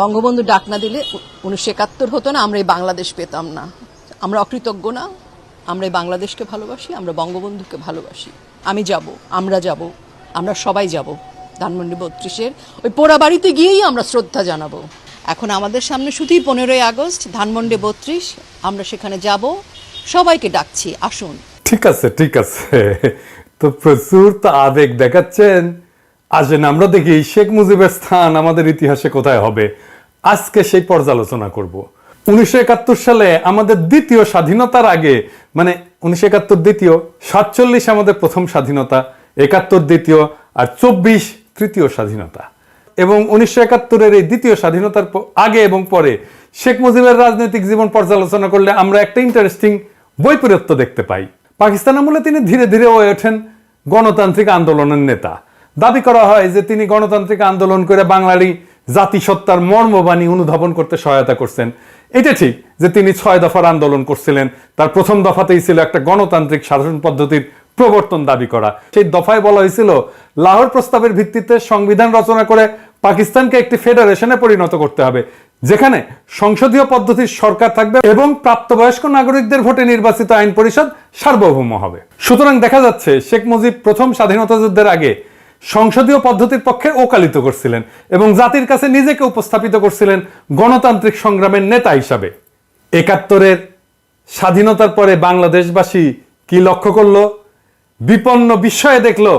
বঙ্গবন্ধু ডাক না দিলে 1971 হতো না, আমরা এই বাংলাদেশ পেতাম না। আমরা অকৃতজ্ঞ না, আমরা এই বাংলাদেশকে ভালোবাসি, আমরা বঙ্গবন্ধুকে ভালোবাসি। আমি যাব, আমরা যাব, আমরা সবাই যাব ধানমন্ডি 32-এর ওই পোড়া বাড়িতে গিয়েই আমরা শ্রদ্ধা জানাবো। এখন আমাদের সামনে শুধুই 15ই আগস্ট, ধানমন্ডি 32, আমরা সেখানে যাব, সবাইকে ডাকছি আসুন। ঠিক আছে, ঠিক আছে, তো প্রচুর তো আবেগ দেখাচ্ছেন। আসেন আমরা দেখি শেখ মুজিবের স্থান আমাদের ইতিহাসে কোথায় হবে। আজকে সেই পর্যালোচনা করব। 1971 সালে আমাদের দ্বিতীয় স্বাধীনতার আগে, মানে 1971 দ্বিতীয়, 47 আমাদের প্রথম স্বাধীনতা, 71 দ্বিতীয়, আর 24 তৃতীয় স্বাধীনতা। এবং 1971-এর এই দ্বিতীয় স্বাধীনতার আগে এবং পরে শেখ মুজিবের রাজনৈতিক জীবন পর্যালোচনা করলে আমরা একটা ইন্টারেস্টিং বৈপরীত্য দেখতে পাই। পাকিস্তান আমলে তিনি ধীরে ধীরে হয়ে ওঠেন গণতান্ত্রিক আন্দোলনের নেতা। দাবি করা হয় যে তিনি গণতান্ত্রিক আন্দোলন করে বাঙালি জাতিসত্তার মর্মবাণী অনুধাবন করতে সহায়তা করছেন। এটা ঠিক যে তিনি 6 দফার আন্দোলন করছিলেন। তার প্রথম দফাতেই ছিল একটা গণতান্ত্রিক শাসন পদ্ধতির প্রবর্তন দাবি করা। সেই দফায় বলা হয়েছিল লাহোর প্রস্তাবের ভিত্তিতে সংবিধান রচনা করে পাকিস্তানকে একটি ফেডারেশনে পরিণত করতে হবে, যেখানে সংসদীয় পদ্ধতির সরকার থাকবে এবং প্রাপ্তবয়স্ক নাগরিকদের ভোটে নির্বাচিত আইন পরিষদ সার্বভৌম হবে। সুতরাং দেখা যাচ্ছে শেখ মুজিব প্রথম স্বাধীনতা যুদ্ধের আগে সংসদীয় পদ্ধতির পক্ষে ওকালিত করছিলেন এবং জাতির কাছে নিজেকে উপস্থাপিত করছিলেন গণতান্ত্রিক সংগ্রামের নেতা হিসাবে। 71-এর স্বাধীনতার পরে বাংলাদেশবাসী কি লক্ষ্য করলো? বিপন্ন বিস্ময়ে দেখলো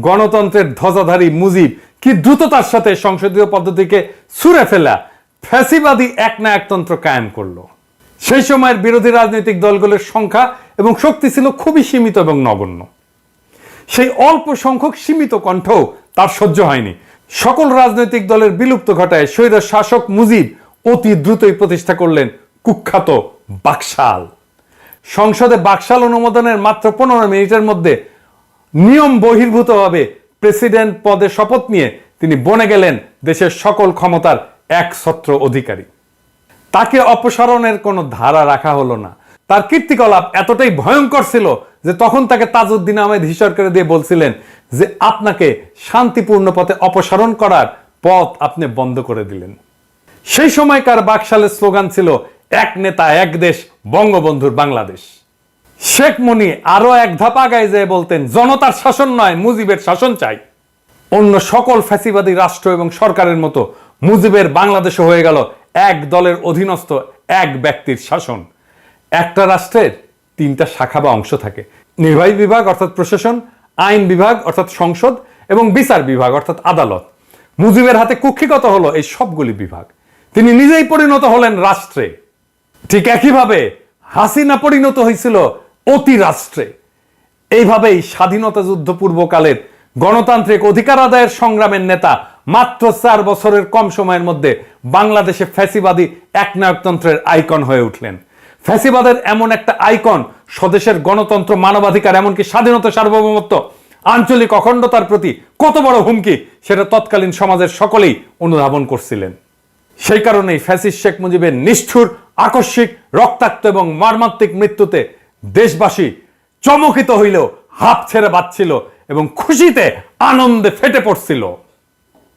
গণতন্ত্রের ধ্বজাধারী মুজিব কি দ্রুততার সাথে সংসদীয় পদ্ধতিকে ছুঁড়ে ফেলা ফ্যাসিবাদী একনায়কতন্ত্র কায়েম করলো। সেই সময়ের বিরোধী রাজনৈতিক দলগুলোর সংখ্যা এবং শক্তি ছিল খুবই সীমিত এবং নগণ্য। সেই অল্প সংখ্যক সীমিত কণ্ঠ তার সহ্য হয়নি। সকল রাজনৈতিক দলের বিলুপ্ত ঘটায় স্বৈর শাসক মুজিব অতি দ্রুতই প্রতিষ্ঠা করলেন কুখ্যাত বাকশাল। সংসদে বাকশাল অনুমোদনের মাত্র 15 মিনিটের মধ্যে নিয়ম বহির্ভূতভাবে প্রেসিডেন্ট পদে শপথ নিয়ে তিনি বনে গেলেন দেশের সকল ক্ষমতার একছত্র অধিকারী। তাকে অপসারণের কোনো ধারা রাখা হলো না। তার কীর্তিকলাপ এতটাই ভয়ঙ্কর ছিল যে তখন তাকে তাজউদ্দিন আহমেদ হিসর করে দিয়ে বলছিলেন যে আপনাকে শান্তিপূর্ণ পথে অপসারণ করার পথ আপনি বন্ধ করে দিলেন। সেই সময়কার বাকশালের স্লোগান ছিল এক নেতা এক দেশ, বঙ্গবন্ধুর বাংলাদেশ। শেখ মুনি আরো এক ধাপ আগায় যেয়ে বলতেন জনতার শাসন নয়, মুজিবের শাসন চাই। অন্য সকল ফ্যাসিবাদী রাষ্ট্র এবং সরকারের মতো মুজিবের বাংলাদেশও হয়ে গেল এক দলের অধীনস্থ এক ব্যক্তির শাসন। একটা রাষ্ট্রের 3টা শাখা বা অংশ থাকে: নির্বাহী বিভাগ অর্থাৎ প্রশাসন, আইন বিভাগ অর্থাৎ সংসদ এবং বিচার বিভাগ অর্থাৎ আদালত। মুজিবের হাতে কুক্ষিগত হলো এই সবগুলি বিভাগ। তিনি নিজেই পরিণত হলেন রাষ্ট্রে। ঠিক একইভাবে হাসিনা পরিণত হয়েছিল অতি রাষ্ট্রে। এইভাবেই স্বাধীনতা যুদ্ধ পূর্বকালের গণতান্ত্রিক অধিকার আদায়ের সংগ্রামের নেতা মাত্র 4 বছরের কম সময়ের মধ্যে বাংলাদেশে ফ্যাসিবাদী একনায়কতন্ত্রের আইকন হয়ে উঠলেন। ফ্যাসিবাদের এমন একটা আইকন স্বদেশের গণতন্ত্র, মানবাধিকার, এমনকি স্বাধীনতা, সার্বভৌমত্ব, আঞ্চলিক অখণ্ডতার প্রতি কত বড় হুমকি সেটা তৎকালীন সমাজের সকলেই অনুধাবন করছিলেন। সেই কারণেই ফ্যাসিস্ট শেখ মুজিবের নিষ্ঠুর, আকস্মিক, রক্তাক্ত এবং মর্মান্তিক মৃত্যুতে দেশবাসী চমকিত হইলেও হাঁপ ছেড়ে বাঁচছিল এবং খুশিতে আনন্দে ফেটে পড়ছিল।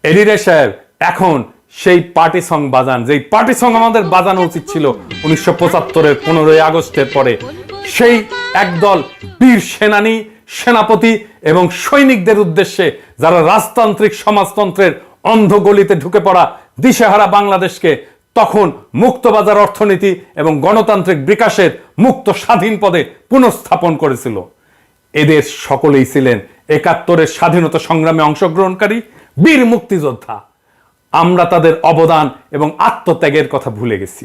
এডিরে সাহেব এখন সেই পার্টি সং বাজান, যেই পার্টি সং আমাদের বাজানো উচিত ছিল 1975-এর 15ই আগস্টের পরে। সেই একদল বীর সেনানী, সেনাপতি এবং সৈনিকদের উদ্দেশ্যে যারা রাজতান্ত্রিক সমাজতন্ত্রের অন্ধগলিতে ঢুকে পড়া দিশেহারা বাংলাদেশকে তখন মুক্তবাজার অর্থনীতি এবং গণতান্ত্রিক বিকাশের মুক্ত স্বাধীন পদে পুনঃস্থাপন করেছিল। এদের সকলেই ছিলেন 71-এর স্বাধীনতা সংগ্রামে অংশগ্রহণকারী বীর মুক্তিযোদ্ধা। আমরা তাদের অবদান এবং আত্মত্যাগের কথা ভুলে গেছি।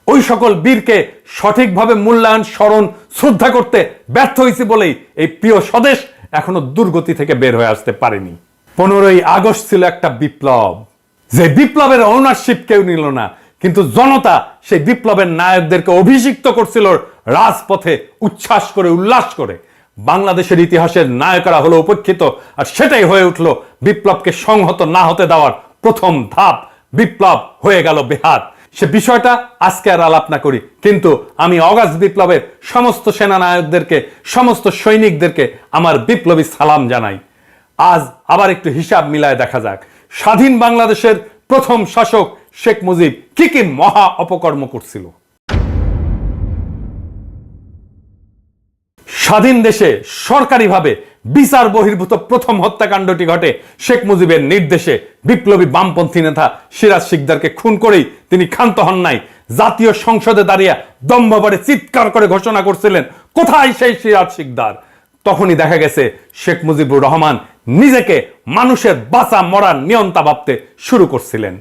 ওই সকল বীরকে সঠিকভাবে মূল্যায়ন, স্মরণ, শ্রদ্ধা করতে ব্যর্থ হয়েছি বলেই এই প্রিয় স্বদেশ এখনো দুর্গতি থেকে বের হয়ে আসতে পারেনি। 15ই আগস্ট ছিল একটা বিপ্লব, যে বিপ্লবের ওনারশিপ কেউ নিল না, কিন্তু জনতা সেই বিপ্লবের নায়কদেরকে অভিষিক্ত করছিল রাজপথে উচ্ছ্বাস করে, উল্লাস করে। বাংলাদেশের ইতিহাসের নায়করা হলো উপেক্ষিত, আর সেটাই হয়ে উঠল বিপ্লবকে সংহত না হতে দেওয়ার প্রথম ধাপ। বিপ্লব হয়ে গেল বেহাত। সে বিষয়টা আজকে আর আলাপ না করি, কিন্তু আমি অগাস্ট বিপ্লবের সমস্ত সেনানায়কদেরকে, সমস্ত সৈনিকদেরকে আমার বিপ্লবী সালাম জানাই। আজ আবার একটু হিসাব মিলায় দেখা যাক। স্বাধীন বাংলাদেশের প্রথম শাসক শেখ মুজিব কি কি মহা অপকর্ম করছিল। স্বাধীন দেশে সরকারিভাবে বিচার বহির্ভূত প্রথম হত্যাকাণ্ডটি ঘটে শেখ মুজিবের নির্দেশে। বিপ্লবী বামপন্থী নেতা সিরাজ শিকদারকে খুন করেই তিনি ক্ষান্ত হন নাই। জাতীয় সংসদে দাঁড়িয়ে দম্ভভরে চিৎকার করে ঘোষণা করছিলেন, কোথায় সেই সিরাজ শিকদার? তখনই দেখা গেছে শেখ মুজিবুর রহমান নিজেকে মানুষের বাঁচা মরার নিয়ন্তা ভাবতে শুরু করছিলেন।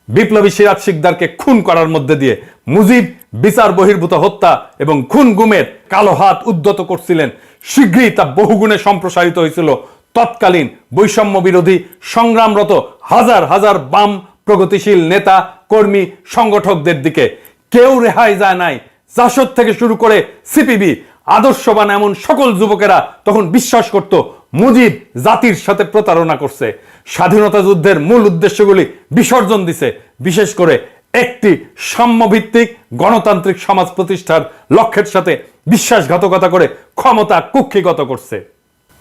বিপ্লবী সিরাজ শিকদারকে খুন করার মধ্যে দিয়ে মুজিব বিচার বহির্ভূত হত্যা এবং খুন গুমের কালো হাত উদ্যত করছিলেন। শীঘ্রই তা বহুগুণে সম্প্রসারিত হয়েছিল তৎকালীন বৈষম্য বিরোধী সংগ্রামরত হাজার হাজার বাম প্রগতিশীল নেতা কর্মী সংগঠকদের দিকে। কেউ রেহাই যায় নাই। জাসদ থেকে শুরু করে সিপিবি, আদর্শবান এমন সকল যুবকেরা তখন বিশ্বাস করত মুজিব জাতির সাথে প্রতারণা করছে, স্বাধীনতা যুদ্ধের মূল উদ্দেশ্যগুলি বিসর্জন দিছে, বিশেষ করে একটি সাম্যভিত্তিক গণতান্ত্রিক সমাজ প্রতিষ্ঠার লক্ষ্যের সাথে বিশ্বাসঘাতকতা করে ক্ষমতা কুক্ষিগত করছে।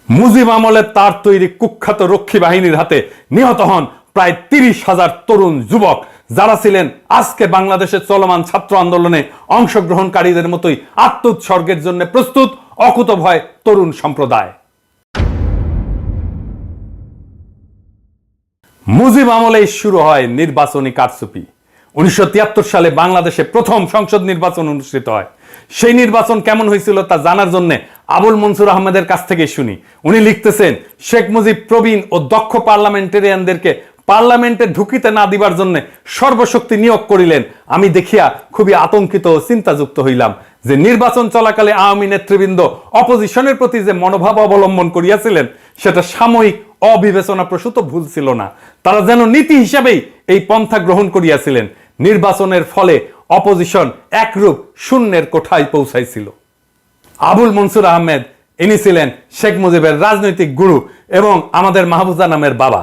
মুজিব আমলে তার তৈরি কুখ্যাত রক্ষী বাহিনীর হাতে নিহত হন প্রায় 30,000 তরুণ যুবক, যারা ছিলেন আজকে বাংলাদেশের চলমান ছাত্র আন্দোলনে অংশগ্রহণকারীদের মতোই আত্মোৎসর্গের জন্য প্রস্তুত অকুতভয় তরুণ সম্প্রদায়। মুজিব আমলেই শুরু হয় নির্বাচনী কারচুপি। 1973 সালে বাংলাদেশে প্রথম সংসদ নির্বাচন অনুষ্ঠিত হয়। সেই নির্বাচন কেমন হয়েছিল তা জানার জন্য আবুল মনসুর আহমেদের কাছ থেকে শুনি। উনি লিখতেছেন, শেখ মুজিব প্রবীণ ও দক্ষ পার্লামেন্টেরিয়ানদেরকে পার্লামেন্টে ঢুকিতে না দিবার জন্য সর্বশক্তি নিয়োগ করিলেন। আমি দেখিয়া খুবই আতঙ্কিত ও চিন্তাযুক্ত হইলাম যে নির্বাচন চলাকালে আওয়ামী নেতৃবৃন্দ অপোজিশনের প্রতি যে মনোভাব অবলম্বন করিয়াছিলেন সেটা সাময়িক অবিবেচনা প্রসূত ভুল ছিল না। তারা যেন নীতি হিসাবেই এই পন্থা গ্রহণ করিয়াছিলেন। নির্বাচনের ফলে অপোজিশন একরূপ শূন্যের কোঠায় পৌঁছাইছিল। আবুল মনসুর আহমেদ ইনি ছিলেন শেখ মুজিবের রাজনৈতিক গুরু এবং আমাদের মাহফুজা নামের বাবা।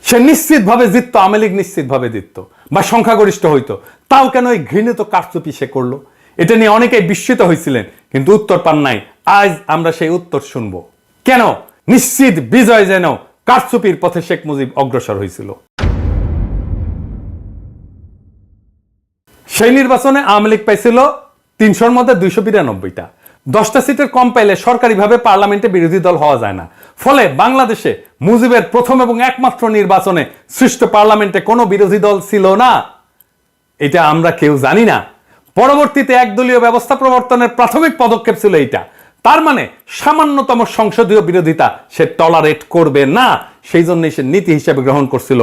সে নিশ্চিতভাবে জিততো, আওয়ামী লীগ নিশ্চিতভাবে জিততো বা সংখ্যাগরিষ্ঠ হইতো, তাও কেন এই ঘৃণিত কারচুপি সে করলো? এটা নিয়ে অনেকেই বিস্মিত হয়েছিলেন, কিন্তু উত্তর পান নাই। আজ আমরা সেই উত্তর শুনবো। কেন নিশ্চিত বিজয় যেন কারচুপির পথে শেখ মুজিব অগ্রসর হয়েছিল। সেই নির্বাচনে আওয়ামী লীগ পাইছিল 300-র মধ্যে 292টা। 10টা সিটের কম পাইলে সরকারিভাবে পার্লামেন্টে বিরোধী দল হওয়া যায় না। ফলে বাংলাদেশে মুজিবের প্রথম এবং একমাত্র নির্বাচনে সৃষ্ট পার্লামেন্টে কোনো বিরোধী দল ছিল না। এটা আমরা কেউ জানি না। পরবর্তীতে একদলীয় ব্যবস্থা প্রবর্তনের প্রাথমিক পদক্ষেপ ছিল এইটা। তার মানে সামান্যতম সংসদীয় বিরোধিতা সে টলারেট করবে না। সেই জন্যই সে নীতি হিসেবে গ্রহণ করছিল,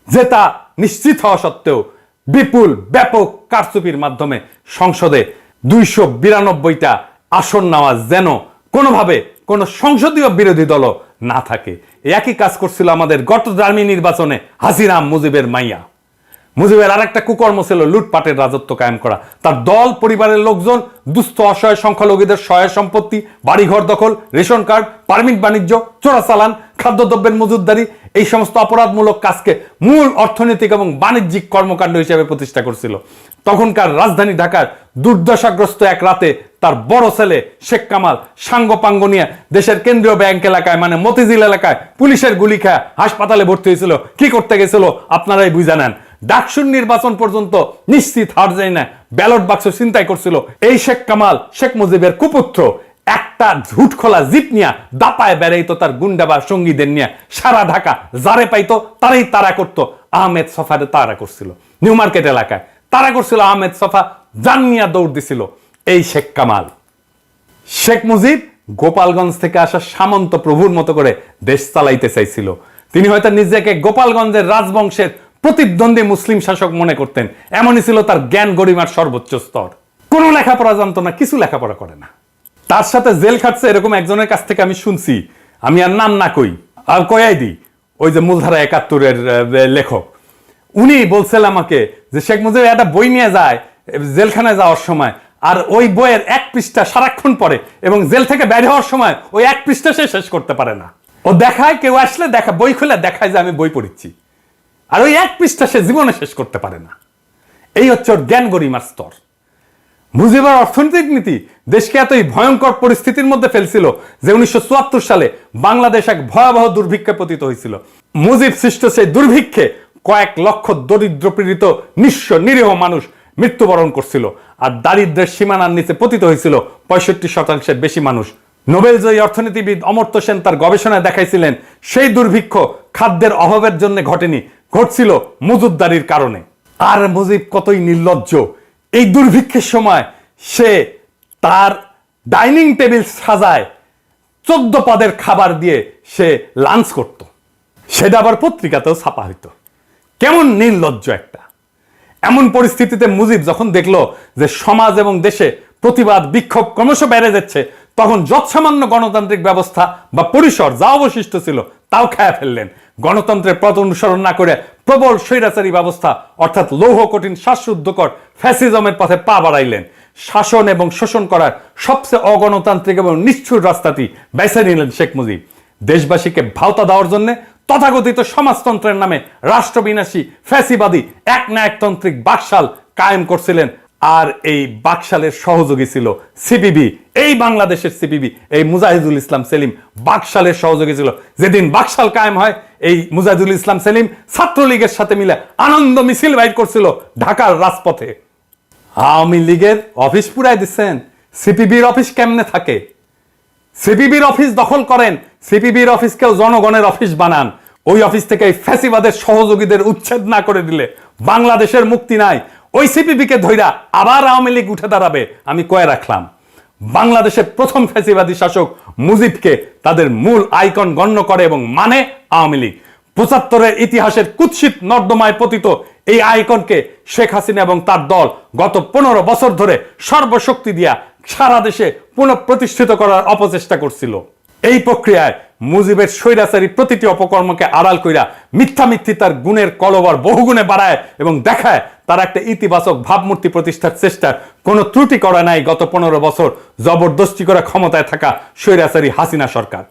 যেটা নিশ্চিত হওয়া সত্ত্বেও বিপুল ব্যাপক কারচুপির মাধ্যমে সংসদে 292টা আসন নেওয়া যেন কোনোভাবে কোনো সংসদীয় বিরোধী দলও না থাকে। একই কাজ করছিল আমাদের গত জার্মি নির্বাচনে হাসিনা, মুজিবের মাইয়া। মুজিবের আরেকটা কুকর্ম ছিল লুটপাটের রাজত্ব কায়েম করা। তার দল পরিবারের লোকজন দুস্থ অসহায় সংখ্যালঘুদের সহায় সম্পত্তি, বাড়িঘর দখল, রেশন কার্ড, পারমিট বাণিজ্য, চোরাচালান, খাদ্যদ্রব্যের মজুতদারি, এই সমস্ত অপরাধমূলক কাজকে মূল অর্থনৈতিক এবং বাণিজ্যিক কর্মকাণ্ড হিসেবে প্রতিষ্ঠা করছিল। তখনকার রাজধানী ঢাকার দুর্দশাগ্রস্ত এক রাতে তার বড় ছেলে শেখ কামাল সাঙ্গপাঙ্গ নিয়ে দেশের কেন্দ্রীয় ব্যাংক এলাকায় মানে মতিঝিল এলাকায় পুলিশের গুলি খায় হাসপাতালে ভর্তি হয়েছিল। কি করতে গেছিল আপনারাই বুঝে নেন। ডাকসুর নির্বাচন পর্যন্ত নিশ্চিত হার যায় না, ব্যালট বাক্স ছিনতাই করছিল। এই শেখ কামাল শেখ মুজিবের কুপুত্র একটা ঝুট খোলা জিপ নিয়ে দাপায় বেড়াইতো তার গুন্ডা বা সঙ্গীদের নিয়ে সারা ঢাকা। যারে পাইতো তারাই তারা করতো। আহমেদ সফারে তারা করছিল নিউ মার্কেট এলাকায়, তারা করছিল আহমেদ সফা, জান নিয়ে দৌড় দিছিল এই শেখ কামাল। শেখ মুজিব গোপালগঞ্জ থেকে আসা সামন্ত প্রভুর মতো করে দেশ চালাইতে চাইছিল। তিনি হয়তো নিজেকে গোপালগঞ্জের রাজবংশের প্রতিদ্বন্দ্বী মুসলিম শাসক মনে করতেন। এমনই ছিল তার জ্ঞান গরিমার সর্বোচ্চ স্তর। কোনো লেখাপড়া জানতো না, কিছু লেখাপড়া করে না। তার সাথে জেল খাটছে এরকম একজনের কাছ থেকে আমি শুনছি, আমি আর নাম না কই আর কয়াই দিই, ওই যে মূলধারা 71-এর লেখক। উনি বলছিল আমাকে যে শেখ মুজিব একটা বই নিয়ে যায় জেলখানায় যাওয়ার সময়, আর ওই বইয়ের এক পৃষ্ঠা সারাক্ষণ পড়ে এবং জেল থেকে বের হওয়ার সময় ওই এক পৃষ্ঠা সে শেষ করতে পারে না। ও দেখায়, কেউ আসলে দেখা বই খুলে দেখায় যে আমি বই পড়িচ্ছি, আর ওই এক পৃষ্ঠা সে জীবনে শেষ করতে পারে না। এই হচ্ছে ওর জ্ঞান গরিমার স্তর। মুজিবের অর্থনৈতিক নীতি দেশকে এতই ভয়ঙ্কর পরিস্থিতির মধ্যে ফেলছিল যে 1974 সালে বাংলাদেশ এক ভয়াবহ দুর্ভিক্ষে পতিত হয়েছিল। মুজিব সৃষ্ট সেই দুর্ভিক্ষে কয়েক লক্ষ দরিদ্র পীড়িত নিঃস্ব নিরীহ মানুষ মৃত্যুবরণ করছিল, আর দারিদ্র্যের সীমানার নিচে পতিত হয়েছিল 65% বেশি মানুষ। নোবেলজয়ী অর্থনীতিবিদ অমর্ত্য সেন তার গবেষণায় দেখাইছিলেন সেই দুর্ভিক্ষ খাদ্যের অভাবের জন্য ঘটেনি, ঘটছিল মজুতদারির কারণে। আর মুজিব কতই নির্লজ্জ, এই দুর্ভিক্ষের সময় সে তার ডাইনিং টেবিল সাজায় 14 পদের খাবার দিয়ে সে লাঞ্চ করত, সেটা আবার পত্রিকাতেও ছাপা হইতো। কেমন নির্লজ্জ একটা। এমন পরিস্থিতিতে মুজিব যখন দেখলো যে সমাজ এবং দেশে প্রতিবাদ বিক্ষোভ ক্রমশ বেড়ে যাচ্ছে, তখন যৎসামান্য গণতান্ত্রিক ব্যবস্থা বা পরিসর যা অবশিষ্ট ছিল তাও খেয়ে ফেললেন। গণতন্ত্রের পথ অনুসরণ না করে প্রবল স্বৈরাচারী ব্যবস্থা অর্থাৎ লৌহ কঠিন শ্বাসরুদ্ধকর ফ্যাসিজমের পথে পা বাড়াইলেন। শাসন এবং শোষণ করার সবচেয়ে অগণতান্ত্রিক এবং নিষ্ঠুর রাস্তাটি বেছে নিলেন শেখ মুজিব। দেশবাসীকে ভাওতা দেওয়ার জন্য তথাকথিত সমাজতন্ত্রের নামে রাষ্ট্রবিনাশী ফ্যাসিবাদী একনায়কতান্ত্রিক বাকশাল কায়েম করছিলেন। আর এই বাকশালের সহযোগী ছিল সিপিবি, এই বাংলাদেশের সিপিবি, এই মুজাহিদুল ইসলাম সেলিম বাকশালের সহযোগী ছিল। যেদিন বাকশাল কায়েম হয়, এই মুজাহিদুল ইসলাম সেলিম ছাত্রলীগের সাথে মিলে আনন্দ মিছিল বাইর করছিল ঢাকার রাজপথে। আওয়ামী লীগের অফিস পুরাই দিচ্ছেন, সিপিবির অফিস কেমনে থাকে? সিপিবির অফিস দখল করেন, সিপিবির অফিসকেও জনগণের অফিস বানান। ওই অফিস থেকে ফ্যাসিবাদের সহযোগীদের উচ্ছেদ না করে দিলে বাংলাদেশের মুক্তি নাই। ওই সিপিবিকে ধইরা আবার আওয়ামী লীগ উঠে দাঁড়াবে, আমি কয়ে রাখলাম। বাংলাদেশের প্রথম ফ্যাসিবাদী শাসক মুজিবকে তাদের মূল আইকন গণ্য করে এবং মানে আওয়ামী লীগ। 75-এর ইতিহাসের কুৎসিত নর্দমায় পতিত এই আইকনকে শেখ হাসিনা এবং তার দল গত 15 বছর ধরে সর্বশক্তি দিয়া সারা দেশে পুনঃপ্রতিষ্ঠিত করার অপচেষ্টা করছিল। এই প্রক্রিয়ায় মুজিবের স্বৈরাচারী প্রতিটি অপকর্মকে আড়াল কইরা মিথ্যামিথ্যি তার গুণের কলবর বহুগুণে বাড়ায় এবং দেখায় তার একটা ইতিবাচক ভাবমূর্তি প্রতিষ্ঠার চেষ্টার কোনো ত্রুটি করা নাই গত 15 বছর জবরদস্তি করে ক্ষমতায় থাকা স্বৈরাচারী হাসিনা সরকার।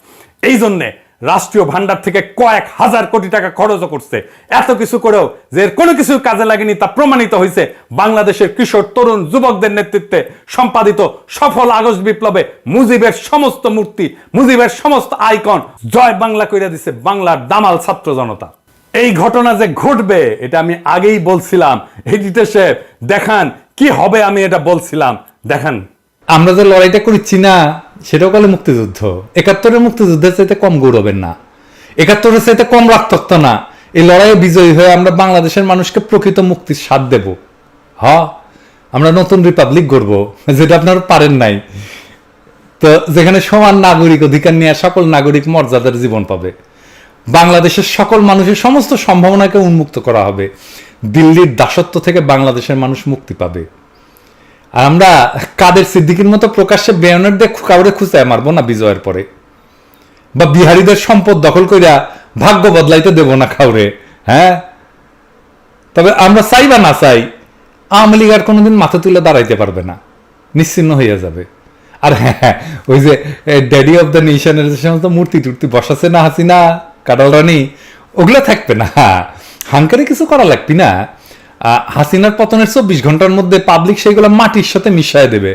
এই জন্যে রাষ্ট্রীয় ভান্ডার থেকে কয়েক হাজার কোটি টাকা খরচ করছে। এত কিছু করেও যে কোনো কিছু কাজে লাগেনি তা প্রমাণিত হয়েছে বাংলাদেশের কিশোর তরুণ যুবকদের নেতৃত্বে সম্পাদিত সফল আগস্ট বিপ্লবে মুজিবের সমস্ত মূর্তি, মুজিবের সমস্ত আইকন জয় বাংলা কইরা দিছে বাংলার দামাল ছাত্র জনতা। এই ঘটনা যে ঘটবে এটা আমি আগেই বলছিলাম। এডিটর সাহেব দেখান কি হবে, আমি এটা বলছিলাম, দেখান। আমরা যে লড়াইটা করছি না সেটাও বলে মুক্তিযুদ্ধ। 71-এর মুক্তিযুদ্ধের চাইতে কম গৌরবের না, 71-এর চাইতে কম রক্তাক্ত না। এই লড়াইয়ে বিজয়ী হয়ে আমরা বাংলাদেশের মানুষকে প্রকৃত মুক্তির স্বাদ দেব। আমরা নতুন রিপাবলিক গড়ব, যেটা আপনারা পারেন নাই। তো যেখানে সমান নাগরিক অধিকার নিয়ে সকল নাগরিক মর্যাদার জীবন পাবে, বাংলাদেশের সকল মানুষের সমস্ত সম্ভাবনাকে উন্মুক্ত করা হবে, দিল্লির দাসত্ব থেকে বাংলাদেশের মানুষ মুক্তি পাবে। আর আমরা কাদের সিদ্দিকীর মতো প্রকাশ্যে বেয়নের দিয়ে কাউরে খুঁচায় মারবো না বিজয়ের পরে, বা বিহারীদের সম্পদ দখল কইরা ভাগ্য বদলাইতে দেব না কাউরে। তবে আমরা চাই বা না চাই, আওয়ামী লীগ আর কোনোদিন মাথা তুলে দাঁড়াইতে পারবে না, নিশ্চিন্ন হয়ে যাবে। আর ওই যে ড্যাডি অফ দ্য নেশনের যে সমস্ত মূর্তি টুর্তি বসাছে না হাসিনা, কাটাল রানী, ওগুলো থাকবে না। হাঙ্কারে কিছু করা লাগবে না। হাসিনার পতনের 24 ঘন্টার মধ্যে পাবলিক সেগুলো মাটির সাথে মিশিয়ে দেবে।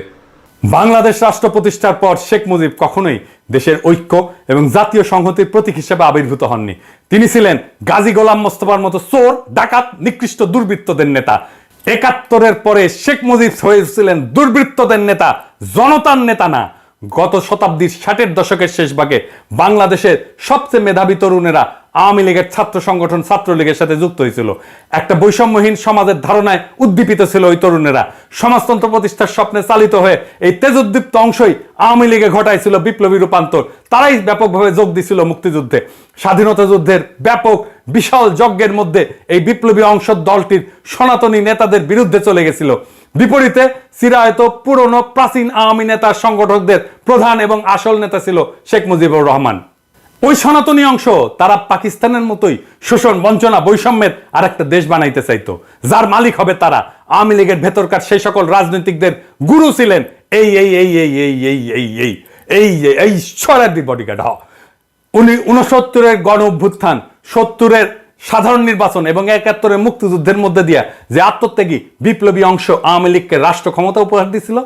বাংলাদেশ রাষ্ট্র প্রতিষ্ঠার পর শেখ মুজিব কখনোই দেশের ঐক্য এবং জাতীয় সংহতির প্রতীক হিসেবে আবির্ভূত হননি। তিনি ছিলেন গাজী গোলাম মোস্তফার মতো চোর, ডাকাত, নিকৃষ্ট দুর্বৃত্তদের নেতা। 71-এর পরে শেখ মুজিব হয়েছিলেন দুর্বৃত্তদের নেতা, জনতার নেতা না। গত শতাব্দীর 60-এর দশকের শেষ ভাগে বাংলাদেশের সবচেয়ে মেধাবী তরুণেরা আওয়ামী লীগের ছাত্র সংগঠন ছাত্রলীগের সাথে যুক্ত হয়েছিল। একটা বৈষম্যহীন সমাজের ধারণায় উদ্দীপিত ছিল ওই তরুণেরা। সমাজতন্ত্র প্রতিষ্ঠার স্বপ্নে চালিত হয়ে এই তেজোদ্দীপ্ত অংশই আওয়ামী লীগে ঘটাইছিল বিপ্লবী রূপান্তর। তারাই ব্যাপকভাবে যোগ দিছিল মুক্তিযুদ্ধে। স্বাধীনতা যুদ্ধের ব্যাপক বিশাল যজ্ঞের মধ্যে এই বিপ্লবী অংশ দলটির সনাতনী নেতাদের বিরুদ্ধে চলে গেছিল। বিপরীতে চিরায়ত পুরনো প্রাচীন আওয়ামী নেতা সংগঠকদের প্রধান এবং আসল নেতা ছিল শেখ মুজিবুর রহমান। ওই সনাতনী অংশ তারা পাকিস্তানের মতোই শোষণ, বঞ্চনা, বৈষম্যের আর একটা দেশ বানাইতে চাইতো, যার মালিক হবে তারা। আওয়ামী লীগের ভেতরকার সেই সকল রাজনৈতিকদের গুরু ছিলেন এই এই এই এই এই এই এই এই এই এই সরাদি বডিগার্ড। 69-এর গণ অভ্যুত্থান, 70-এর সাধারণ নির্বাচন এবং 71-এর মুক্তিযুদ্ধের মধ্যে দিয়ে যে আত্মত্যাগী বিপ্লবী অংশ আওয়ামী লীগকে রাষ্ট্র ক্ষমতা উপহার দিয়েছিল,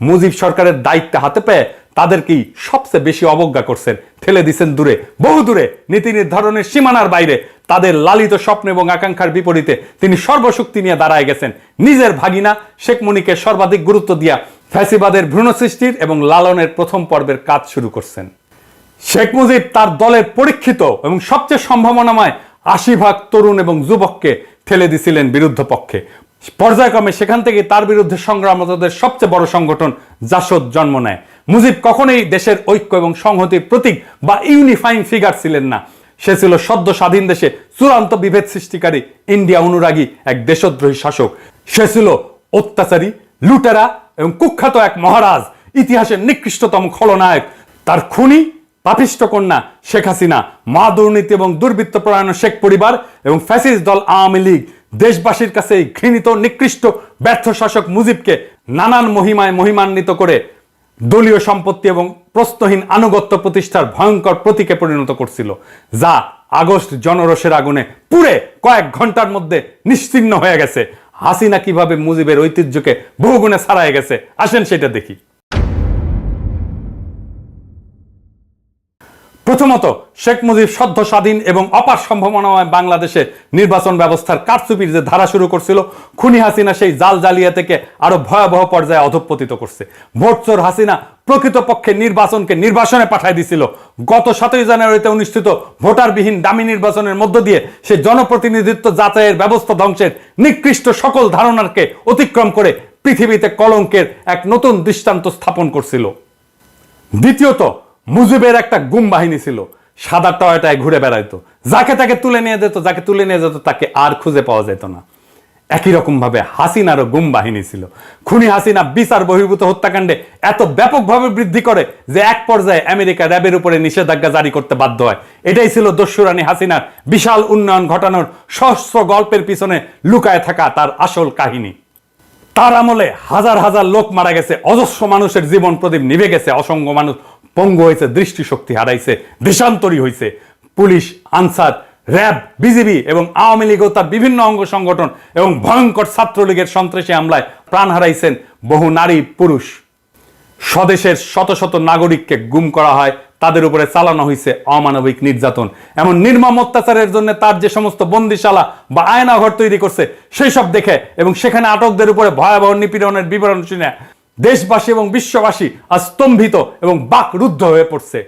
মুজিব সরকারের দায়িত্ব হাতে পেয়ে তাদেরকেই সবচেয়ে বেশি অবজ্ঞা করছেন, ঠেলে দিচ্ছেন দূরে, বহু দূরে, নীতি নির্ধারণের সীমানার বাইরে। তাদের লালিত স্বপ্ন এবং আকাঙ্ক্ষার বিপরীতে তিনি সর্বশক্তি নিয়ে দাঁড়ায় গেছেন। নিজের ভাগিনা শেখ মুনীকে সর্বাধিক গুরুত্ব দিয়া ফ্যাসিবাদের ভ্রূণ সৃষ্টির এবং লালনের প্রথম পর্বের কাজ শুরু করছেন। শেখ মুজিব তার দলের পরীক্ষিত এবং সবচেয়ে সম্ভাবনাময় ৮০% তরুণ এবং যুবককে ঠেলে দিছিলেন বিরুদ্ধ পক্ষে। পর্যায়ক্রমে সেখান থেকে তার বিরুদ্ধে সংগ্রামরতদের সবচেয়ে বড় সংগঠন জাসদ জন্ম নেয়। মুজিব কখনোই দেশের ঐক্য এবং সংহতির প্রতীক বা ইউনিফাইং ফিগার ছিলেন না। সে ছিল সদ্য স্বাধীন দেশে চূড়ান্ত বিভেদ সৃষ্টিকারী ইন্ডিয়া অনুরাগী এক দেশদ্রোহী শাসক। সে ছিল অত্যাচারী, লুটেরা এবং কুখ্যাত এক মহারাজ, ইতিহাসের নিকৃষ্টতম খলনায়ক। তার খুনি পাপিষ্ট কন্যা শেখ হাসিনা, মা দুর্নীতি এবং দুর্বৃত্তপরায়ণ শেখ পরিবার এবং ফ্যাসিস্ট দল আওয়ামী লীগ দেশবাসীর কাছে এই ঘৃণিত নিকৃষ্ট ব্যর্থ শাসক মুজিবকে নানান মহিমায় মহিমান্বিত করে দলীয় সম্পত্তি এবং প্রশ্নহীন আনুগত্য প্রতিষ্ঠার ভয়ঙ্কর প্রতীকে পরিণত করছিল, যা আগস্ট জনরোষের আগুনে পুড়ে কয়েক ঘন্টার মধ্যে নিশ্চিহ্ন হয়ে গেছে। হাসিনা কিভাবে মুজিবের ঐতিহ্যকে বহুগুণে ছাড়াই গেছে, আসেন সেটা দেখি। প্রথমত, শেখ মুজিব সদ্য স্বাধীন এবং অপার সম্ভাবনাময় বাংলাদেশে নির্বাচন ব্যবস্থার কারচুপির যে ধারা শুরু করছিল, খুনি হাসিনা সেই জাল জালিয়াতিকে আরো ভয়াবহ পর্যায়ে অধঃপতিত করছে। ভোটচোর হাসিনা প্রকৃতপক্ষে নির্বাচনকে নির্বাসনে পাঠায় দিছিল। গত 7ই জানুয়ারিতে অনুষ্ঠিত ভোটারবিহীন ডামি নির্বাচনের মধ্য দিয়ে সে জনপ্রতিনিধিত্ব যাচাইয়ের ব্যবস্থা ধ্বংসের নিকৃষ্ট সকল ধারণাকে অতিক্রম করে পৃথিবীতে কলঙ্কের এক নতুন দৃষ্টান্ত স্থাপন করছিল। দ্বিতীয়ত, মুজিবের একটা গুম বাহিনী ছিল, সাদা টয়টায় ঘুরে বেড়াইতো, যাকে তাকে তুলে নিয়ে যেত তাকে আর খুঁজে পাওয়া যেত না। একই রকম ভাবে হাসিনারও গুম বাহিনী ছিল। খুনি হাসিনা বিচার বহির্ভূত হত্যাকাণ্ডে এত ব্যাপকভাবে বৃদ্ধি করে যে এক পর্যায়ে আমেরিকা র্যাবের উপরে নিষেধাজ্ঞা জারি করতে বাধ্য হয়। এটাই ছিল দস্যুরানী হাসিনার বিশাল উন্নয়ন ঘটানোর সহস্র গল্পের পিছনে লুকায় থাকা তার আসল কাহিনী। তার আমলে হাজার হাজার লোক মারা গেছে, অজস্র মানুষের জীবন প্রদীপ নিভে গেছে, অসংখ্য মানুষ পঙ্গু হয়েছে, দৃষ্টিশক্তি হারাইছে, দেশান্তরী হয়েছে। পুলিশ, আনসার, র্যাব, বিজিবি এবং আওয়ামী লীগ ও তার বিভিন্ন অঙ্গ সংগঠন এবং ভয়ঙ্কর ছাত্রলীগের সন্ত্রাসী হামলায় প্রাণ হারাইছেন বহু নারী পুরুষ। স্বদেশের শত শত নাগরিককে গুম করা হয়, তাদের উপরে চালানো হয়েছে অমানবিক নির্যাতন। এমন নির্মম অত্যাচারের জন্য তার যে সমস্ত বন্দিশালা বা আয়নাঘর তৈরি করছে, সেই সব দেখে এবং সেখানে আটকদের উপরে ভয়াবহ নিপীড়নের বিবরণ শুনে দেশবাসী এবং বিশ্ববাসী আজ স্তম্ভিত এবং বাকরুদ্ধ হয়ে পড়ছে।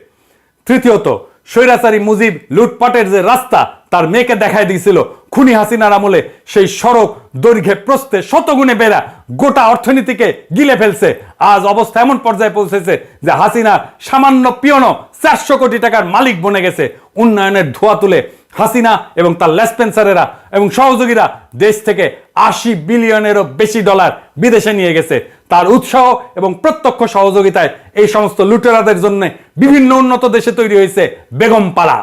তৃতীয়ত, স্বৈরাচারী মুজিব লুটপাটের যে রাস্তা তার মেয়েকে দেখায় দিয়েছিল, খুনি হাসিনার আমলে সেই সড়ক দৈর্ঘ্যে প্রস্থে শতগুণে বেড়া গোটা অর্থনীতিকে গিলে ফেলছে। আজ অবস্থা এমন পর্যায়ে পৌঁছেছে যে হাসিনা সামান্য পিয়নো 400 কোটি টাকার মালিক বনে গেছে। উন্নয়নের ধোঁয়া তুলে হাসিনা এবং তার লেসপেন্সারেরা এবং সহযোগীরা দেশ থেকে 80 বিলিয়নেরও বেশি ডলার বিদেশে নিয়ে গেছে। তার উৎসাহ এবং প্রত্যক্ষ সহযোগিতায় এই সমস্ত লুটেরাদের জন্য বিভিন্ন উন্নত দেশে তৈরি হয়েছে বেগমপাড়া।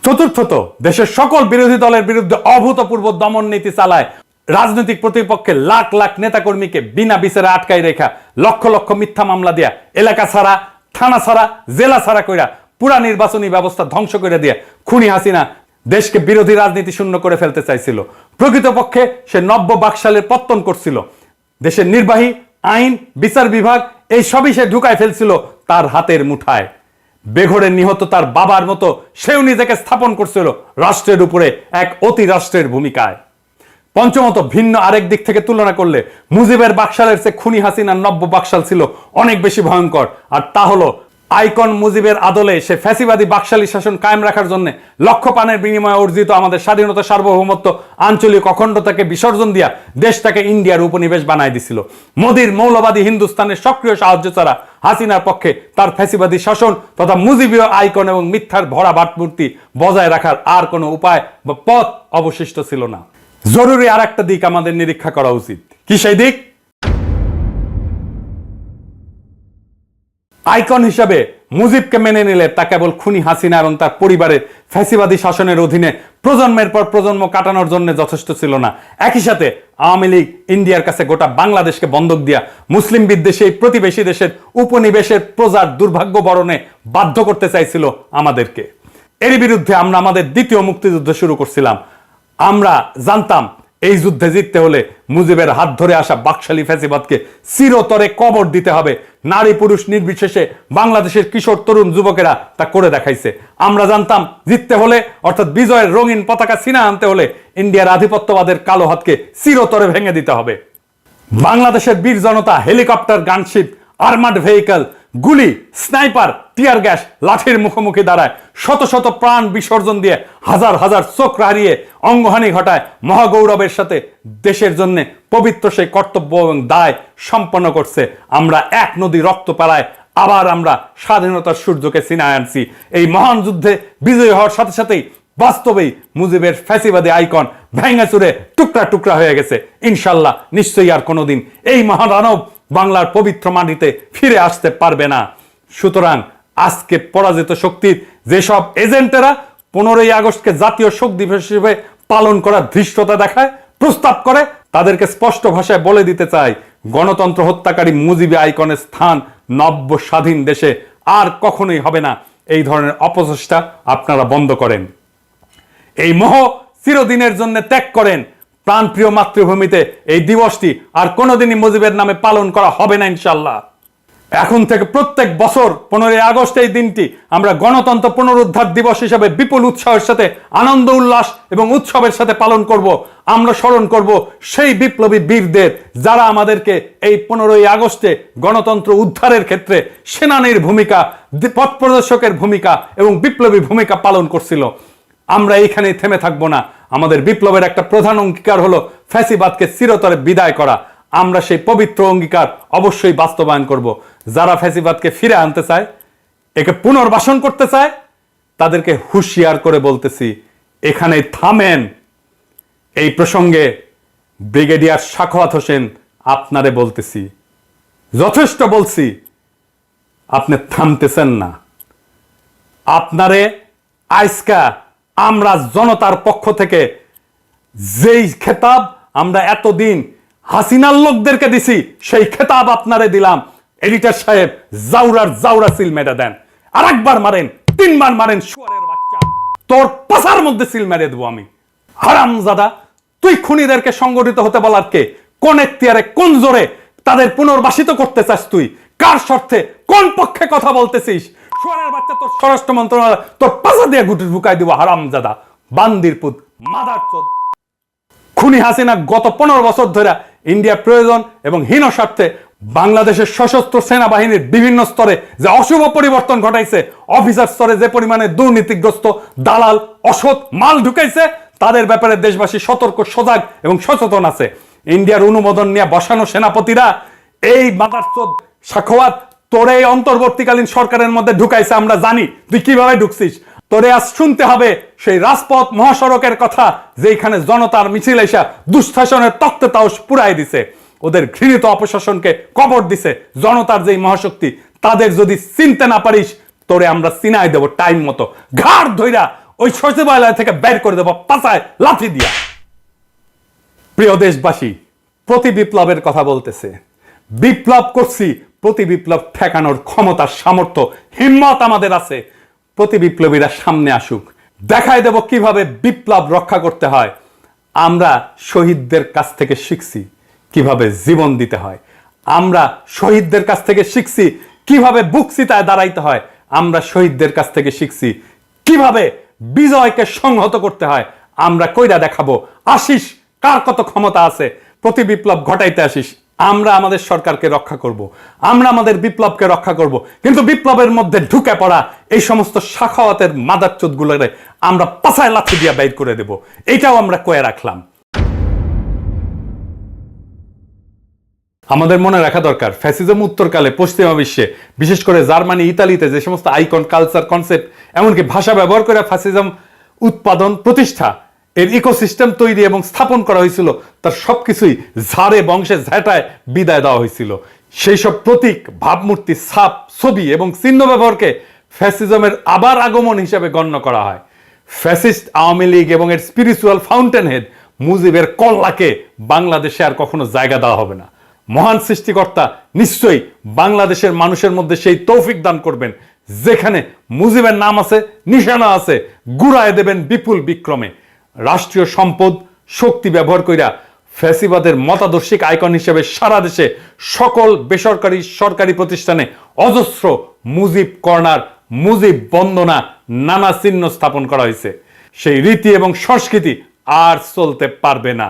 চতুর্থত, দেশের সকল বিরোধী দলের বিরুদ্ধে অভূতপূর্ব দমন নীতি চালায়। রাজনৈতিক প্রতিপক্ষের লাখ লাখ নেতাকর্মীকে বিনা বিচারে আটকাই রেখা, লক্ষ লক্ষ মিথ্যা মামলা দিয়া, এলাকা ছাড়া, থানা ছাড়া, জেলা ছাড়া কইরা পুরা নির্বাচনী ব্যবস্থা ধ্বংস করে দিয়ে খুনি হাসিনা দেশকে বিরোধী রাজনীতি শূন্য করে ফেলতে চাইছিল। প্রকৃতপক্ষে সে নব্য বাকশালের পত্তন করছিল। দেশের নির্বাহী, আইন, বিচার বিভাগ এই সবই সে ঢুকায় ফেলছিল তার হাতের মুঠায়। বেঘরে নিহত তার বাবার মতো সেও নিজেকে স্থাপন করছিল রাষ্ট্রের উপরে এক অতি রাষ্ট্রের ভূমিকায়। পঞ্চমত, ভিন্ন আরেক দিক থেকে তুলনা করলে মুজিবের বাকশালের চেয়ে খুনি হাসিনার নব্য বাকশাল ছিল অনেক বেশি ভয়ঙ্কর। আর তা হলো আইকন মুজিবের আদলে সে ফ্যাসিবাদী বাকশালী শাসন কায়েম রাখার জন্য লক্ষ প্রাণের বিনিময়ে অর্জিত আমাদের স্বাধীনতা, সার্বভৌমত্ব, আঞ্চলিক অখণ্ডতাকে বিসর্জন দিয়া দেশটাকে ইন্ডিয়ার উপনিবেশ বানায় দিছিল। মোদির মৌলবাদী হিন্দুস্তানের সক্রিয় সাহায্য ছাড়া হাসিনার পক্ষে তার ফ্যাসিবাদী শাসন তথা মুজিবীয় আইকন এবং মিথ্যার ভরা ভাবমূর্তি বজায় রাখার আর কোনো উপায় বা পথ অবশিষ্ট ছিল না। জরুরি আর একটা দিক আমাদের নিরীক্ষা করা উচিত। কি সেই দিক? আইকন হিসাবে মুজিবকে মেনে নিলে তা কেবল খুনি হাসিনা এবং তার পরিবারের ফ্যাসিবাদী শাসনের অধীনে প্রজন্মের পর প্রজন্ম কাটানোর জন্য যথেষ্ট ছিল না। একই সাথে আওয়ামী লীগ ইন্ডিয়ার কাছে গোটা বাংলাদেশকে বন্ধক দিয়া মুসলিম বিদ্বেষী এই প্রতিবেশী দেশের উপনিবেশের প্রজার দুর্ভাগ্য বরণে বাধ্য করতে চাইছিল আমাদেরকে। এরই বিরুদ্ধে আমরা আমাদের দ্বিতীয় মুক্তিযুদ্ধ শুরু করছিলাম। আমরা জানতাম এই যুদ্ধে জিততে হলে মুজিবের হাত ধরে আসা বাকশালী ফ্যাসিবাদকে চিরতরে কবর দিতে হবে। নারী পুরুষ নির্বিশেষে বাংলাদেশের কিশোর তরুণ যুবকেরা তা করে দেখাইছে। আমরা জানতাম জিততে হলে অর্থাৎ বিজয়ের রঙিন পতাকা ছিনা আনতে হলে ইন্ডিয়ার আধিপত্যবাদের কালো হাতকে চিরতরে ভেঙে দিতে হবে। বাংলাদেশের বীর জনতা হেলিকপ্টার, গানশিপ, আর্মাড ভেহিকল, গুলি, স্নাইপার, টিয়ার গ্যাস, লাঠির মুখোমুখি দাঁড়ায়, শত শত প্রাণ বিসর্জন দিয়ে হাজার হাজার চোখ হারিয়ে অঙ্গহানি ঘটায় মহাগৌরবের সাথে দেশের জন্য পবিত্র সেই কর্তব্য এবং দায় সম্পন্ন করছে। আমরা এক নদী রক্ত পাড়ায় আবার আমরা স্বাধীনতার সূর্যকে ছিনায় আনছি। এই মহান যুদ্ধে বিজয়ী হওয়ার সাথে সাথেই বাস্তবেই মুজিবের ফ্যাসিবাদী আইকন ভেঙে চুরে টুকরা টুকরা হয়ে গেছে। ইনশাল্লাহ নিশ্চয়ই আর কোনোদিন এই মহাদানব বাংলার পবিত্র মাটিতে ফিরে আসতে পারবে না। সুতরাং আজকে পরাজিত শক্তির যেসব এজেন্টেরা 15ই আগস্টকে জাতীয় শোক দিবস হিসেবে পালন করার ধৃষ্টতা দেখায়, প্রস্তাব করে, তাদেরকে স্পষ্ট ভাষায় বলে দিতে চাই, গণতন্ত্র হত্যাকারী মুজিবী আইকনের স্থান নব্য স্বাধীন দেশে আর কখনোই হবে না। এই ধরনের অপচেষ্টা আপনারা বন্ধ করেন। এই মোহ চিরদিনের জন্য ত্যাগ করেন। প্রাণপ্রিয় মাতৃভূমিতে এই দিবসটি আর কোনোদিনই মুজিবের নামে পালন করা হবে না ইনশাল্লাহ। এখন থেকে প্রত্যেক বছর 15ই আগস্ট এই দিনটি আমরা গণতন্ত্র পুনরুদ্ধার দিবস হিসেবে বিপুল উৎসাহের সাথে আনন্দ উল্লাস এবং উৎসবের সাথে পালন করব। আমরা স্মরণ করব সেই বিপ্লবী বীরদের যারা আমাদেরকে এই 15ই আগস্টে গণতন্ত্র উদ্ধারের ক্ষেত্রে সেনানীর ভূমিকা, পথ প্রদর্শকের ভূমিকা এবং বিপ্লবী ভূমিকা পালন করছিল। আমরা এইখানেই থেমে থাকবো না। আমাদের বিপ্লবের একটা প্রধান অঙ্গীকার হলো ফ্যাসিবাদকে চিরতরে বিদায় করা। আমরা সেই পবিত্র অঙ্গীকার অবশ্যই বাস্তবায়ন করব। যারা ফ্যাসিবাদকে ফিরে আনতে চায়, একে পুনর্বাসন করতে চায়, তাদেরকে হুঁশিয়ার করে বলতেছি, এখানে থামেন। এই প্রসঙ্গে ব্রিগেডিয়ার সাখাওয়াত হোসেন আপনারে বলতেছি, যথেষ্ট বলছি, আপনি থামতেছেন না। আপনারে আজকা আমরা জনতার পক্ষ থেকে যেই খেতাব আমরা এতদিন হাসিনার লোকদেরকে দিছি, সেই খেতাব আপনারে দিলাম। এডিটর সাহেব জাউরা সিল মেরে দেন। আর একবার মারেন, 3 বার মারেন, শুয়ারের বাচ্চা, তোর পাছার মধ্যে সিল মেরে দেবো আমি। হারামজাদা, তুই খুনিদেরকে সংগঠিত হতে বলার কে? কোন এখতিয়ারে, কোন জোরে তাদের পুনর্বাসিত করতে চাস তুই? কার স্বার্থে, কোন পক্ষে কথা বলতেছিস? শুয়ারের বাচ্চা, তোর স্বরাষ্ট্র মন্ত্রণালয় তোর পাছা দিয়ে গুটি ঢুকাই দিব। হারামজাদা, বান্দির পুত, মাদারচোদ। খুনি হাসিনা গত 15 বছর ধরে ইন্ডিয়া প্রয়োজন এবং হীন স্বার্থে বাংলাদেশের সশস্ত্র সেনাবাহিনীর বিভিন্ন স্তরে যে অশুভ পরিবর্তন ঘটাইছে, অফিসার স্তরে যে পরিমাণে দুর্নীতিগ্রস্ত দালাল অসৎ মাল ঢুকাইছে, তাদের ব্যাপারে দেশবাসী সতর্ক, সজাগ এবং সচেতন আছে। ইন্ডিয়ার অনুমোদন নিয়ে বসানো সেনাপতিরা এই মাদারচোদ সাখাওয়াত তোরে এই অন্তর্বর্তীকালীন সরকারের মধ্যে ঢুকাইছে। আমরা জানি তুই কিভাবে ঢুকছিস। তোরে আজ শুনতে হবে সেই রাজপথ মহাসড়কের কথা, যেখানে জনতার মিছিল এসা দুঃশাসনের তক্তে তাওস পুরাই দিছে, ওদের ঘৃণিত অপশাসনকে কবর দিছে। জনতার যেই মহাশক্তি, তাদের যদি চিনতে না পারিস, তোরে আমরা চিনাই দেব টাইম মতো, ঘাড় ধইরা ওই সচিবালয় থেকে বের করে দেব পাছায় লাথি দিয়া। প্রিয় দেশবাসী, প্রতি বিপ্লবের কথা বলতেছে। বিপ্লব করছি, প্রতি বিপ্লব ঠেকানোর ক্ষমতা, সামর্থ্য, হিম্মত আমাদের আছে। প্রতি বিপ্লবীরা সামনে আসুক, দেখায় দেব কিভাবে বিপ্লব রক্ষা করতে হয়। আমরা শহীদদের কাছ থেকে শিখছি কিভাবে জীবন দিতে হয়। আমরা শহীদদের কাছ থেকে শিখছি কিভাবে বুক চিতায় দাঁড়াইতে হয়। আমরা শহীদদের কাছ থেকে শিখছি কিভাবে বিজয়কে সংহত করতে হয়। আমরা কইরা দেখাবো আসিস কার কত ক্ষমতা আছে। প্রতি বিপ্লব ঘটাইতে আসিস, আমরা আমাদের সরকারকে রক্ষা করব, আমরা আমাদের বিপ্লবকে রক্ষা করব। কিন্তু বিপ্লবের মধ্যে ঢুকে পড়া এই সমস্ত সাখাওয়াতের মাদারচোদগুলোরে আমরা পাছায় লাথি দিয়ে বাইর করে দেব। এটাও আমরা কয়ে রাখলাম। আমাদের মনে রাখা দরকার, ফ্যাসিজম উত্তরকালে পশ্চিমা বিশ্বে, বিশেষ করে জার্মানি, ইতালিতে যে সমস্ত আইকন, কালচার, কনসেপ্ট, এমনকি ভাষা ব্যবহার করে ফ্যাসিজম উৎপাদন, প্রতিষ্ঠা, এর ইকোসিস্টেম তৈরি এবং স্থাপন করা হয়েছিল, তার সবকিছুই ঝাড়ে বংশে ঝাঁটায় বিদায় দেওয়া হয়েছিল। সেই সব প্রতীক, ভাবমূর্তি, ছাপ, ছবি এবং চিহ্ন ব্যবহারকে ফ্যাসিজমের আবার আগমন হিসেবে গণ্য করা হয়। ফ্যাসিস্ট আওয়ামী লীগ এবং এর স্পিরিচুয়াল ফাউন্টেন হেড মুজিবের কল্লাকে বাংলাদেশে আর কখনো জায়গা দেওয়া হবে না। মহান সৃষ্টিকর্তা নিশ্চয়ই বাংলাদেশের মানুষের মধ্যে সেই তৌফিক দান করবেন, যেখানে মুজিবের নাম আছে, নিশানা আছে, গুড়ায় দেবেন বিপুল বিক্রমে। রাষ্ট্রীয় সম্পদ শক্তি ব্যবহার কইরা ফ্যাসিবাদের মতাদর্শিক আইকন হিসেবে সারা দেশে সকল বেসরকারি সরকারি প্রতিষ্ঠানে অজস্র মুজিব কর্নার, মুজিব বন্দনা, নানা চিহ্ন স্থাপন করা হয়েছে। সেই রীতি এবং সংস্কৃতি আর চলতে পারবে না।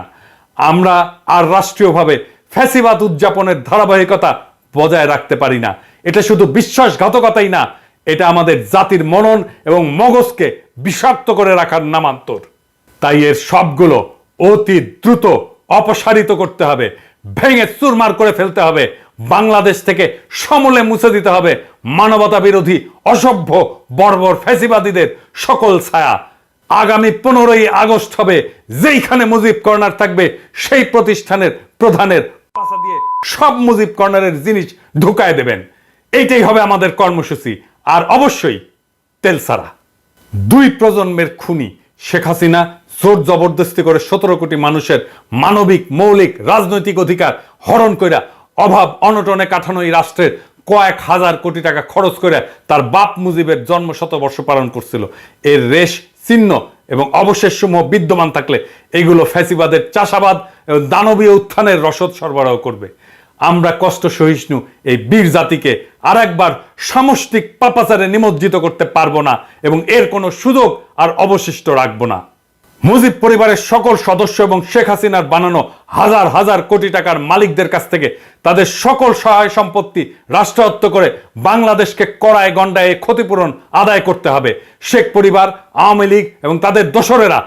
আমরা আর রাষ্ট্রীয়ভাবে ফ্যাসিবাদ উদযাপনের ধারাবাহিকতা বজায় রাখতে পারি না। এটা শুধু বিশ্বাসঘাতকতাই না, এটা আমাদের জাতির মনন এবং মগজকে বিষাক্ত করে রাখার নামান্তর। তাই এর সবগুলো অতি দ্রুত অপসারিত করতে হবে, ভেঙে চুরমার করে ফেলতে হবে, বাংলাদেশ থেকে সমূলে মুছে দিতে হবে মানবতা বিরোধী অসভ্য বর্বর ফ্যাসিবাদীদের সকল ছায়া। আগামী 15ই আগস্ট হবে, যেইখানে মুজিব কর্নার থাকবে সেই প্রতিষ্ঠানের প্রধানের পাশা দিয়ে সব মুজিব কর্নারের জিনিস ঢুকায় দেবেন। এইটাই হবে আমাদের কর্মসূচি। আর অবশ্যই তেলসারা। 2 প্রজন্মের খুনি শেখ হাসিনা জোর জবরদস্তি করে 17 কোটি মানুষের মানবিক মৌলিক রাজনৈতিক অধিকার হরণ কইরা অভাব অনটনে কাঠানো এই রাষ্ট্রের কয়েক হাজার কোটি টাকা খরচ করে তার বাপ মুজিবের জন্ম শতবর্ষ পালন করছিল। এর রেশ চিহ্ন এবং অবশেষ সমূহ বিদ্যমান থাকলে এগুলো ফ্যাসিবাদের চাষাবাদ এবং দানবীয় উত্থানের রসদ সরবরাহ করবে। আমরা কষ্ট সহিষ্ণু এই বীর জাতিকে আর একবার সামষ্টিক পাপাচারে নিমজ্জিত করতে পারবো না এবং এর কোনো সুযোগ আর অবশিষ্ট রাখবো না। মুজিব পরিবারের সকল সদস্য এবং শেখ হাসিনার বানানো হাজার হাজার কোটি টাকার মালিকদের কাছ থেকে তাদের সকল সহায় সম্পত্তি রাষ্ট্রায়ত্ত করে বাংলাদেশকে কড়ায় গন্ডায় ক্ষতিপূরণ আদায় করতে হবে। শেখ পরিবার, আওয়ামী লীগ এবং তাদের দোসরেরা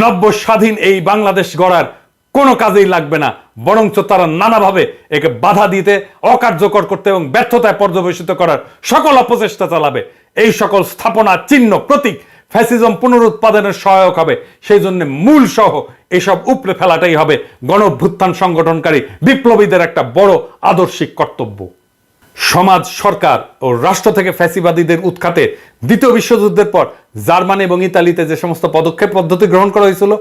নব্য স্বাধীন এই বাংলাদেশ গড়ার কোনো কাজেই লাগবে না, বরঞ্চ তারা নানাভাবে একে বাধা দিতে, অকার্যকর করতে এবং ব্যর্থতায় পর্যবেসিত করার সকল অপচেষ্টা চালাবে। এই সকল স্থাপনা, চিহ্ন, প্রতীক ফ্যাসিজম পুনরুৎপাদনের সহায়ক হবে। সেই জন্য মূল সহ এসব উপড়ে ফেলাটাই হবে গণঅভ্যুত্থান সংগঠনকারী বিপ্লবীদের একটা বড় আদর্শিক কর্তব্য। সমাজ, সরকার ও রাষ্ট্র থেকে ফ্যাসিবাদীদের উৎখাতে দ্বিতীয় বিশ্বযুদ্ধের পর জার্মানি এবং ইতালিতে যে সমস্ত পদক্ষেপ পদ্ধতি গ্রহণ করা হয়েছিল,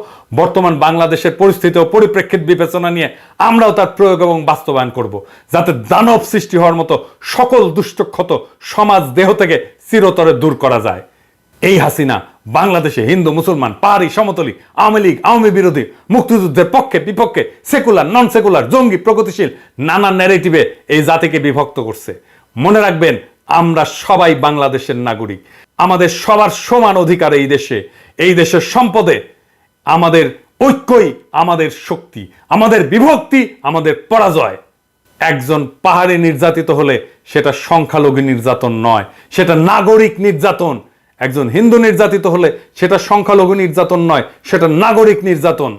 বর্তমান বাংলাদেশের পরিস্থিতি ও পরিপ্রেক্ষিত বিবেচনা নিয়ে আমরাও তার প্রয়োগ এবং বাস্তবায়ন করব, যাতে দানব সৃষ্টি হওয়ার মতো সকল দুষ্টক্ষত সমাজ দেহ থেকে চিরতরে দূর করা যায়। এই হাসিনা বাংলাদেশে হিন্দু, মুসলমান, পাহাড়ি, সমতলী, আওয়ামী লীগ, আওয়ামী বিরোধী, মুক্তিযুদ্ধের পক্ষে বিপক্ষে, সেকুলার, নন সেকুলার, জঙ্গি, প্রগতিশীল নানা ন্যারেটিভে এই জাতিকে বিভক্ত করছে। মনে রাখবেন, আমরা সবাই বাংলাদেশের নাগরিক। আমাদের সবার সমান অধিকার এই দেশের সম্পদে। আমাদের ঐক্যই আমাদের শক্তি, আমাদের বিভক্তি আমাদের পরাজয়। একজন পাহাড়ি নির্যাতিত হলে সেটা সংখ্যালঘু নির্যাতন নয়, সেটা নাগরিক নির্যাতন। একজন হিন্দু নির্যাতিত হলে সেটা সংখ্যালঘু নির্যাতন নয়, সেটা নাগরিক নির্যাতন।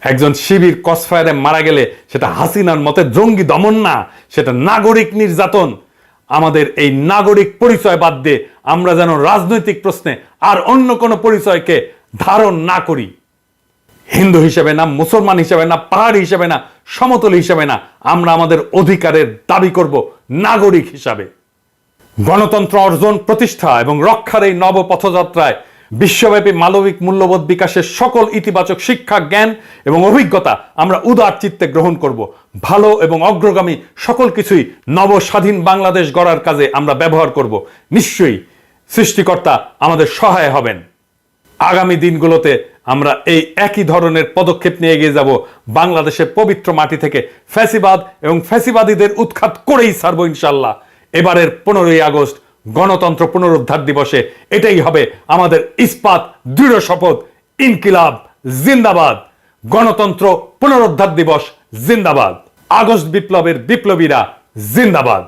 একজন শিবির ক্রসফায়ারে মারা গেলে সেটা হাসিনার মতে জঙ্গি দমন না, সেটা নাগরিক নির্যাতন। আমাদের এই নাগরিক পরিচয় বাদ দিয়ে আমরা যেন রাজনৈতিক প্রশ্নে আর অন্য কোনো পরিচয়কে ধারণ না করি। হিন্দু হিসেবে না, মুসলমান হিসেবে না, পাহাড়ি হিসেবে না, সমতল হিসেবে না, আমরা আমাদের অধিকারের দাবি করব নাগরিক হিসাবে। গণতন্ত্র অর্জন, প্রতিষ্ঠা এবং রক্ষার এই নব পথযাত্রায় বিশ্বব্যাপী মানবিক মূল্যবোধ বিকাশের সকল ইতিবাচক শিক্ষা, জ্ঞান এবং অভিজ্ঞতা আমরা উদার চিত্তে গ্রহণ করব। ভালো এবং অগ্রগামী সকল কিছুই নব স্বাধীন বাংলাদেশ গড়ার কাজে আমরা ব্যবহার করব। নিশ্চয়ই সৃষ্টিকর্তা আমাদের সহায় হবেন। আগামী দিনগুলোতে আমরা এই একই ধরনের পদক্ষেপ নিয়ে এগিয়ে যাব। বাংলাদেশের পবিত্র মাটি থেকে ফ্যাসিবাদ এবং ফ্যাসিবাদীদের উৎখাত করেই ছাড়বো ইনশাল্লাহ। এবারের 15ই আগস্ট গণতন্ত্র পুনরুদ্ধার দিবসে এটাই হবে আমাদের ইস্পাত দৃঢ় শপথ। ইনকিলাব জিন্দাবাদ, গণতন্ত্র পুনরুদ্ধার দিবস জিন্দাবাদ, আগস্ট বিপ্লবের বিপ্লবীরা জিন্দাবাদ।